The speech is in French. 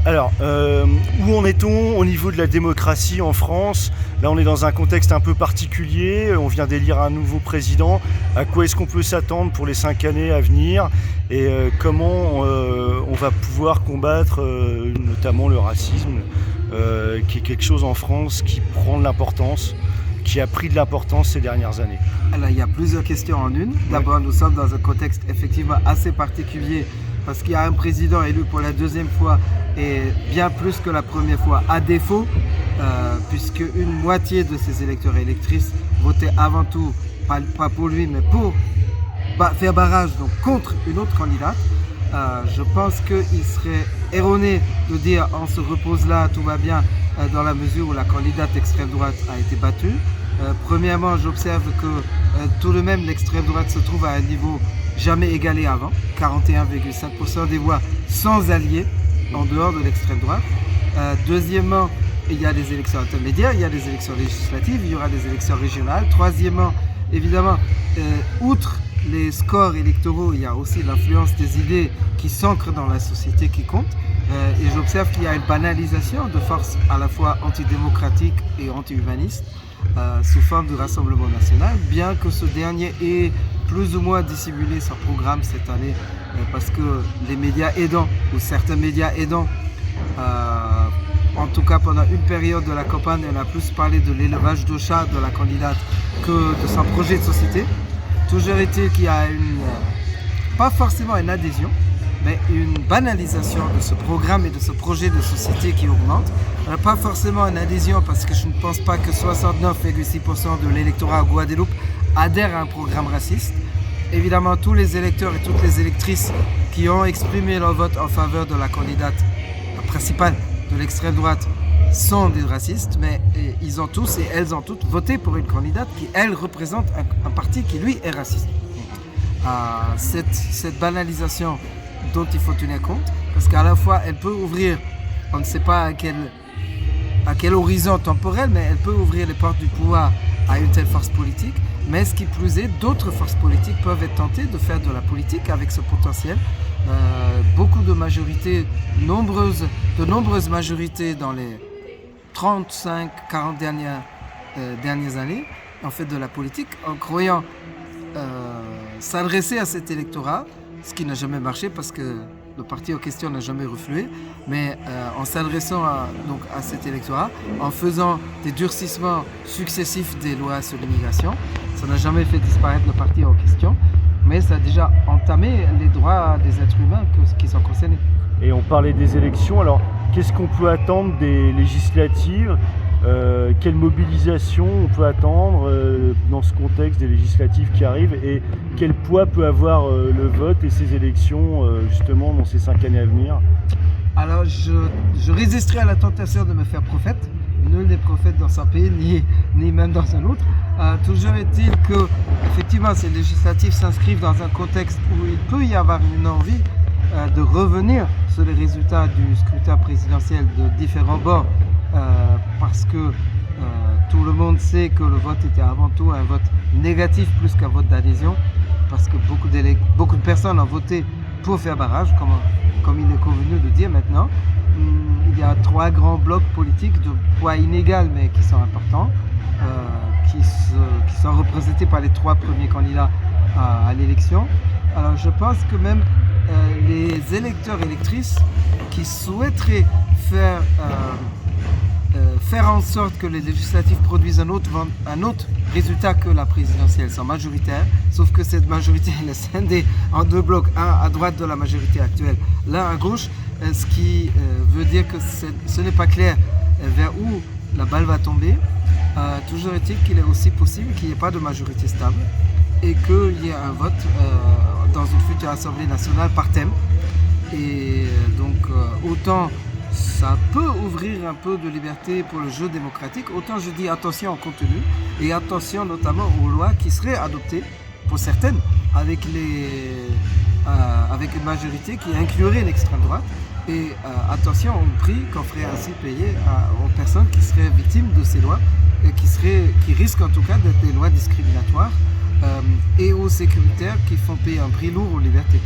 Alors, où en est-on au niveau de la démocratie en France? Là, on est dans un contexte un peu particulier. On vient d'élire un nouveau président. À quoi est-ce qu'on peut s'attendre pour les 5 années à venir? Et comment on va pouvoir combattre notamment le racisme, qui est quelque chose en France qui prend de l'importance, qui a pris de l'importance ces dernières années? Alors, il y a plusieurs questions en une. D'abord, nous sommes dans un contexte effectivement assez particulier parce qu'il y a un président élu pour la deuxième fois et bien plus que la première fois à défaut, puisque une moitié de ses électeurs et électrices votaient avant tout, pas pour lui, mais pour faire barrage donc contre une autre candidate. Je pense qu'il serait erroné de dire on se repose là, tout va bien, dans la mesure où la candidate extrême droite a été battue. Premièrement, j'observe que tout de même l'extrême droite se trouve à un niveau jamais égalé avant, 41,5% des voix sans alliés en dehors de l'extrême droite. Deuxièmement, il y a des élections intermédiaires, il y a des élections législatives, il y aura des élections régionales. Troisièmement, évidemment, outre les scores électoraux, il y a aussi l'influence des idées qui s'ancrent dans la société qui compte. Et j'observe qu'il y a une banalisation de forces à la fois antidémocratiques et anti-humanistes sous forme du Rassemblement national, bien que ce dernier ait plus ou moins dissimulé son programme cette année parce que les médias aidants, ou certains médias aidants, en tout cas pendant une période de la campagne, on a plus parlé de l'élevage de chats de la candidate que de son projet de société. Toujours est-il qu'il y a pas forcément une adhésion, mais une banalisation de ce programme et de ce projet de société qui augmente. Pas forcément une adhésion parce que je ne pense pas que 69,6% de l'électorat à Guadeloupe adhèrent à un programme raciste. Évidemment, tous les électeurs et toutes les électrices qui ont exprimé leur vote en faveur de la candidate principale de l'extrême droite sont des racistes, mais ils ont tous et elles ont toutes voté pour une candidate qui, elle, représente un parti qui, lui, est raciste. Cette banalisation dont il faut tenir compte, parce qu'à la fois, elle peut ouvrir, on ne sait pas à quel horizon temporel, mais elle peut ouvrir les portes du pouvoir à une telle force politique, mais ce qui plus est, d'autres forces politiques peuvent être tentées de faire de la politique avec ce potentiel. Beaucoup de majorités, de nombreuses majorités dans les 35-40 dernières années ont fait de la politique en croyant s'adresser à cet électorat, ce qui n'a jamais marché parce que le parti en question n'a jamais reflué, mais en s'adressant à cet électorat, en faisant des durcissements successifs des lois sur l'immigration, ça n'a jamais fait disparaître le parti en question, mais ça a déjà entamé les droits des êtres humains qui sont concernés. Et on parlait des élections, alors qu'est-ce qu'on peut attendre des législatives? Quelle mobilisation on peut attendre dans ce contexte des législatives qui arrivent, et quel poids peut avoir le vote et ces élections justement dans ces 5 années à venir? Alors je résisterai à la tentation de me faire prophète. Nul n'est prophète dans son pays, ni même dans un autre. Toujours est-il que effectivement ces législatives s'inscrivent dans un contexte où il peut y avoir une envie de revenir sur les résultats du scrutin présidentiel de différents bords. Parce que tout le monde sait que le vote était avant tout un vote négatif plus qu'un vote d'adhésion, parce que beaucoup de personnes ont voté pour faire barrage, comme il est convenu de dire maintenant. Il y a 3 grands blocs politiques de poids inégal mais qui sont importants, qui sont représentés par les 3 premiers candidats à l'élection. Alors je pense que même les électeurs et électrices qui souhaiteraient faire en sorte que les législatives produisent un autre résultat que la présidentielle sont majoritaires, sauf que cette majorité est scindée en 2 blocs, un à droite de la majorité actuelle, l'un à gauche, ce qui veut dire que ce n'est pas clair vers où la balle va tomber. Toujours est-il qu'il est aussi possible qu'il n'y ait pas de majorité stable et qu'il y ait un vote dans une future Assemblée nationale par thème. Et donc autant ça peut ouvrir un peu de liberté pour le jeu démocratique, autant je dis attention au contenu et attention notamment aux lois qui seraient adoptées, pour certaines, avec une majorité qui inclurait l'extrême droite, et attention au prix qu'on ferait ainsi payer aux personnes qui seraient victimes de ces lois et qui risquent en tout cas d'être des lois discriminatoires et aux sécuritaires qui font payer un prix lourd aux libertés.